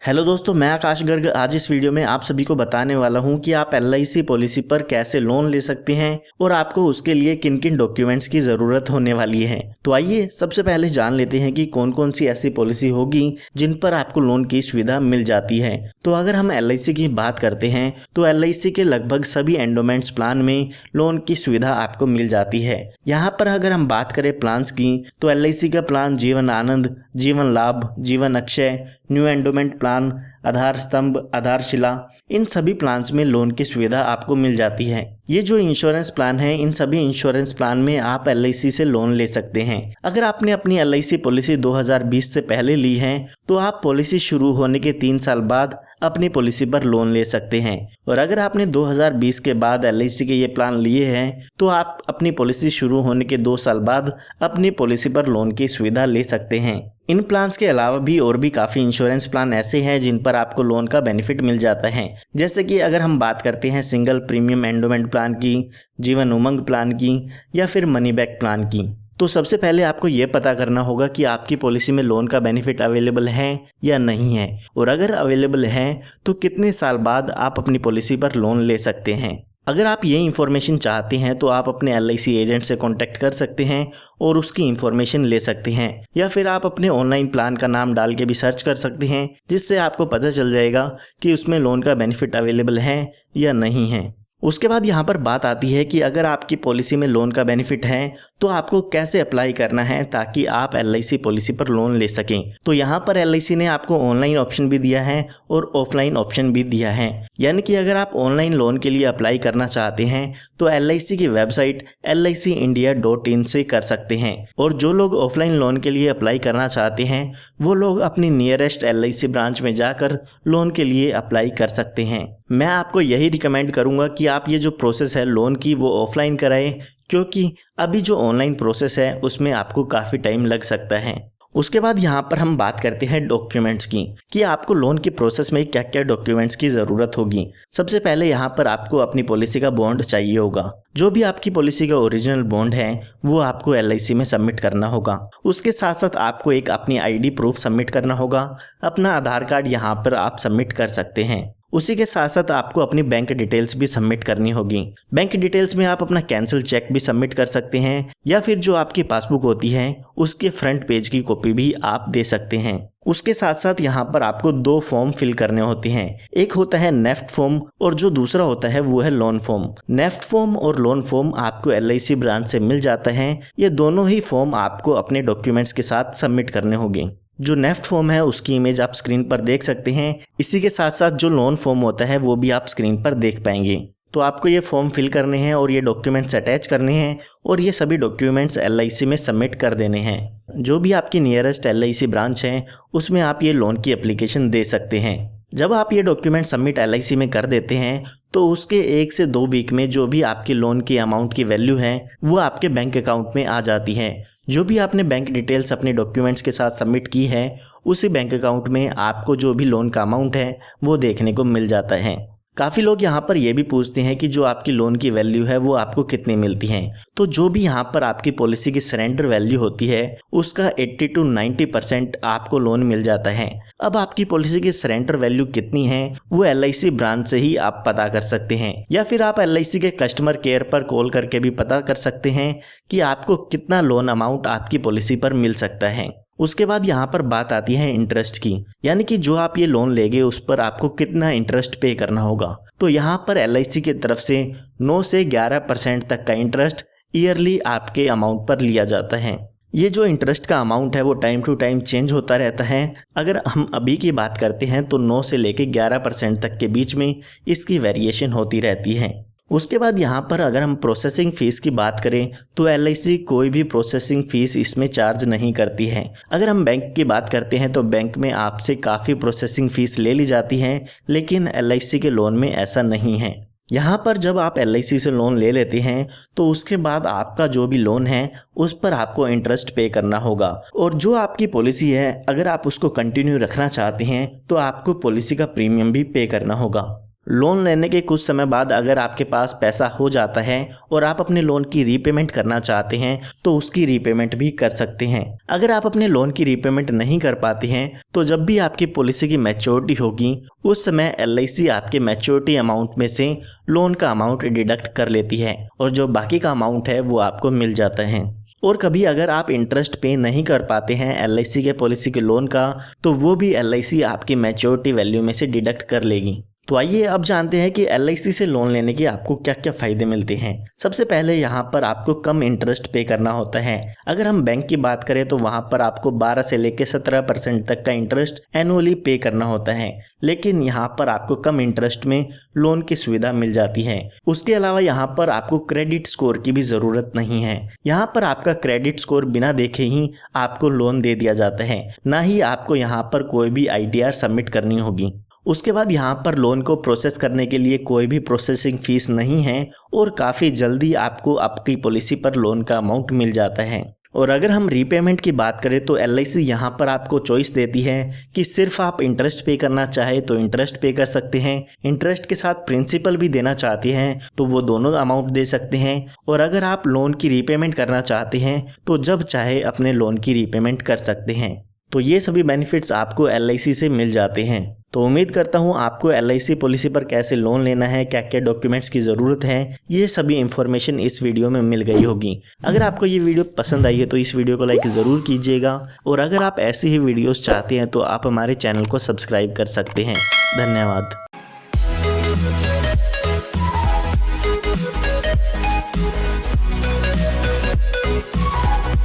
Hello दोस्तों, मैं आकाश गर्ग आज इस वीडियो में आप सभी को बताने वाला हूं कि आप LIC पॉलिसी पर कैसे लोन ले सकते हैं और आपको उसके लिए किन किन डॉक्यूमेंट्स की ज़रूरत होने वाली है। तो आइए सबसे पहले जान लेते हैं कि कौन कौन सी ऐसी पॉलिसी होगी जिन पर आपको लोन की सुविधा मिल जाती है। तो अगर हम LIC की बात करते हैं तो LIC के लगभग सभी एंडोमेंट्स प्लान में लोन की सुविधा आपको मिल जाती है। यहाँ पर अगर हम बात करें प्लान्स की तो LIC का प्लान जीवन आनंद, जीवन लाभ, जीवन अक्षय, न्यू एंडोमेंट प्लान, आधार स्तंभ, आधारशिला, इन सभी प्लान्स में लोन की सुविधा आपको मिल जाती है। ये जो इंश्योरेंस प्लान है, इन सभी इंश्योरेंस प्लान में आप LIC से लोन ले सकते हैं। अगर आपने अपनी LIC पॉलिसी 2020 से पहले ली है तो आप पॉलिसी शुरू होने के 3 साल बाद अपनी पॉलिसी पर लोन ले सकते हैं, और अगर आपने 2020 के बाद LIC के ये प्लान लिए हैं तो आप अपनी पॉलिसी शुरू होने के 2 साल बाद अपनी पॉलिसी पर लोन की सुविधा ले सकते हैं। इन प्लान्स के अलावा भी और भी काफ़ी इंश्योरेंस प्लान ऐसे हैं जिन पर आपको लोन का बेनिफिट मिल जाता है। जैसे कि अगर हम बात करते हैं सिंगल प्रीमियम एंडोमेंट प्लान की, जीवन उमंग प्लान की या फिर मनी बैक प्लान की। तो सबसे पहले आपको ये पता करना होगा कि आपकी पॉलिसी में लोन का बेनिफिट अवेलेबल है या नहीं है, और अगर अवेलेबल है तो कितने साल बाद आप अपनी पॉलिसी पर लोन ले सकते हैं। अगर आप ये इन्फॉर्मेशन चाहते हैं तो आप अपने LIC एजेंट से कांटेक्ट कर सकते हैं और उसकी इन्फॉर्मेशन ले सकते हैं, या फिर आप अपने ऑनलाइन प्लान का नाम डाल के भी सर्च कर सकते हैं, जिससे आपको पता चल जाएगा कि उसमें लोन का बेनिफिट अवेलेबल है या नहीं है। उसके बाद यहाँ पर बात आती है कि अगर आपकी पॉलिसी में लोन का बेनिफिट है तो आपको कैसे अप्लाई करना है ताकि आप LIC पॉलिसी पर लोन ले सकें। तो यहाँ पर LIC ने आपको ऑनलाइन ऑप्शन भी दिया है और ऑफलाइन ऑप्शन भी दिया है। यानी कि अगर आप ऑनलाइन लोन के लिए अप्लाई करना चाहते हैं तो LIC की वेबसाइट licindia.in से कर सकते हैं, और जो लोग ऑफलाइन लोन के लिए अप्लाई करना चाहते हैं वो लोग अपनी नियरेस्ट LIC ब्रांच में जाकर लोन के लिए अप्लाई कर सकते हैं। मैं आपको यही रिकमेंड करूंगा कि आप ये जो प्रोसेस है लोन की वो ऑफलाइन कराएं, क्योंकि अभी जो ऑनलाइन प्रोसेस है उसमें आपको काफ़ी टाइम लग सकता है। उसके बाद यहाँ पर हम बात करते हैं डॉक्यूमेंट्स की कि आपको लोन की प्रोसेस में क्या क्या डॉक्यूमेंट्स की ज़रूरत होगी। सबसे पहले यहाँ पर आपको अपनी पॉलिसी का बॉन्ड चाहिए होगा। जो भी आपकी पॉलिसी का ओरिजिनल बॉन्ड है वो आपको LIC में सबमिट करना होगा। उसके साथ साथ आपको एक अपनी ID प्रूफ सबमिट करना होगा। अपना आधार कार्ड यहाँ पर आप सबमिट कर सकते हैं। उसी के साथ साथ आपको अपनी बैंक डिटेल्स भी सबमिट करनी होगी। बैंक डिटेल्स में आप अपना कैंसिल चेक भी सबमिट कर सकते हैं, या फिर जो आपकी पासबुक होती है उसके फ्रंट पेज की कॉपी भी आप दे सकते हैं। उसके साथ साथ यहाँ पर आपको 2 फॉर्म फिल करने होते हैं। एक होता है नेफ्ट फॉर्म और जो दूसरा होता है वो है लोन फॉर्म। नेफ्ट फॉर्म और लोन फॉर्म आपको LIC ब्रांच से मिल जाता है। ये दोनों ही फॉर्म आपको अपने डॉक्यूमेंट्स के साथ सबमिट करने होंगे। जो नेफ्ट फॉर्म है उसकी इमेज आप स्क्रीन पर देख सकते हैं। इसी के साथ साथ जो लोन फॉर्म होता है वो भी आप स्क्रीन पर देख पाएंगे। तो आपको ये फॉर्म फिल करने हैं और ये डॉक्यूमेंट्स अटैच करने हैं, और ये सभी डॉक्यूमेंट्स LIC में सबमिट कर देने हैं। जो भी आपकी नियरेस्ट LIC ब्रांच है उसमें आप ये लोन की एप्लीकेशन दे सकते हैं। जब आप ये डॉक्यूमेंट सबमिट LIC में कर देते हैं तो उसके 1 से 2 वीक में जो भी आपके लोन की अमाउंट की वैल्यू है वो आपके बैंक अकाउंट में आ जाती है। जो भी आपने बैंक डिटेल्स अपने डॉक्यूमेंट्स के साथ सबमिट की है उसी बैंक अकाउंट में आपको जो भी लोन का अमाउंट है वो देखने को मिल जाता है। काफ़ी लोग यहाँ पर ये भी पूछते हैं कि जो आपकी लोन की वैल्यू है वो आपको कितनी मिलती है। तो जो भी यहाँ पर आपकी पॉलिसी की सरेंडर वैल्यू होती है उसका 80 to 90% आपको लोन मिल जाता है। अब आपकी पॉलिसी की सरेंडर वैल्यू कितनी है वो LIC ब्रांच से ही आप पता कर सकते हैं, या फिर आप LIC के कस्टमर केयर पर कॉल करके भी पता कर सकते हैं कि आपको कितना लोन अमाउंट आपकी पॉलिसी पर मिल सकता है। उसके बाद यहाँ पर बात आती है इंटरेस्ट की, यानी कि जो आप ये लोन लेंगे उस पर आपको कितना इंटरेस्ट पे करना होगा। तो यहाँ पर LIC की तरफ से 9 से 11% तक का इंटरेस्ट ईयरली आपके अमाउंट पर लिया जाता है। ये जो इंटरेस्ट का अमाउंट है वो टाइम टू टाइम चेंज होता रहता है। अगर हम अभी की बात करते हैं तो 9 से लेकर 11% तक के बीच में इसकी वेरिएशन होती रहती है। उसके बाद यहाँ पर अगर हम प्रोसेसिंग फ़ीस की बात करें तो LIC कोई भी प्रोसेसिंग फ़ीस इसमें चार्ज नहीं करती है। अगर हम बैंक की बात करते हैं तो बैंक में आपसे काफ़ी प्रोसेसिंग फ़ीस ले ली जाती है, लेकिन LIC के लोन में ऐसा नहीं है। यहाँ पर जब आप LIC से लोन ले लेते हैं तो उसके बाद आपका जो भी लोन है उस पर आपको इंटरेस्ट पे करना होगा, और जो आपकी पॉलिसी है अगर आप उसको कंटिन्यू रखना चाहते हैं तो आपको पॉलिसी का प्रीमियम भी पे करना होगा। लोन लेने के कुछ समय बाद अगर आपके पास पैसा हो जाता है और आप अपने लोन की रीपेमेंट करना चाहते हैं तो उसकी रीपेमेंट भी कर सकते हैं। अगर आप अपने लोन की रीपेमेंट नहीं कर पाते हैं तो जब भी आपकी पॉलिसी की मैच्योरिटी होगी उस समय LIC आपके मैच्योरिटी अमाउंट में से लोन का अमाउंट डिडक्ट कर लेती है और जो बाकी का अमाउंट है वो आपको मिल जाता है। और कभी अगर आप इंटरेस्ट पे नहीं कर पाते हैं LIC के पॉलिसी के लोन का तो वो भी LIC आपकी मैच्योरिटी वैल्यू में से डिडक्ट कर लेगी। तो आइए अब जानते हैं कि LIC से लोन लेने के आपको क्या क्या फ़ायदे मिलते हैं। सबसे पहले यहाँ पर आपको कम इंटरेस्ट पे करना होता है। अगर हम बैंक की बात करें तो वहाँ पर आपको 12 से लेकर 17% तक का इंटरेस्ट एनुअली पे करना होता है, लेकिन यहाँ पर आपको कम इंटरेस्ट में लोन की सुविधा मिल जाती है। उसके अलावा यहाँ पर आपको क्रेडिट स्कोर की भी ज़रूरत नहीं है। यहाँ पर आपका क्रेडिट स्कोर बिना देखे ही आपको लोन दे दिया जाता है, ना ही आपको यहाँ पर कोई भी ITR सबमिट करनी होगी। उसके बाद यहाँ पर लोन को प्रोसेस करने के लिए कोई भी प्रोसेसिंग फ़ीस नहीं है और काफ़ी जल्दी आपको आपकी पॉलिसी पर लोन का अमाउंट मिल जाता है। और अगर हम रीपेमेंट की बात करें तो LIC यहाँ पर आपको चॉइस देती है कि सिर्फ आप इंटरेस्ट पे करना चाहे तो इंटरेस्ट पे कर सकते हैं, इंटरेस्ट के साथ प्रिंसिपल भी देना चाहते हैं तो वो दोनों अमाउंट दे सकते हैं, और अगर आप लोन की रीपेमेंट करना चाहते हैं तो जब चाहे अपने लोन की रीपेमेंट कर सकते हैं। तो ये सभी बेनिफिट्स आपको LIC से मिल जाते हैं। तो उम्मीद करता हूँ आपको LIC पॉलिसी पर कैसे लोन लेना है, क्या क्या डॉक्यूमेंट्स की ज़रूरत है, ये सभी इन्फॉर्मेशन इस वीडियो में मिल गई होगी। अगर आपको ये वीडियो पसंद आई है तो इस वीडियो को लाइक ज़रूर कीजिएगा, और अगर आप ऐसी ही वीडियोस चाहते हैं तो आप हमारे चैनल को सब्सक्राइब कर सकते हैं। धन्यवाद।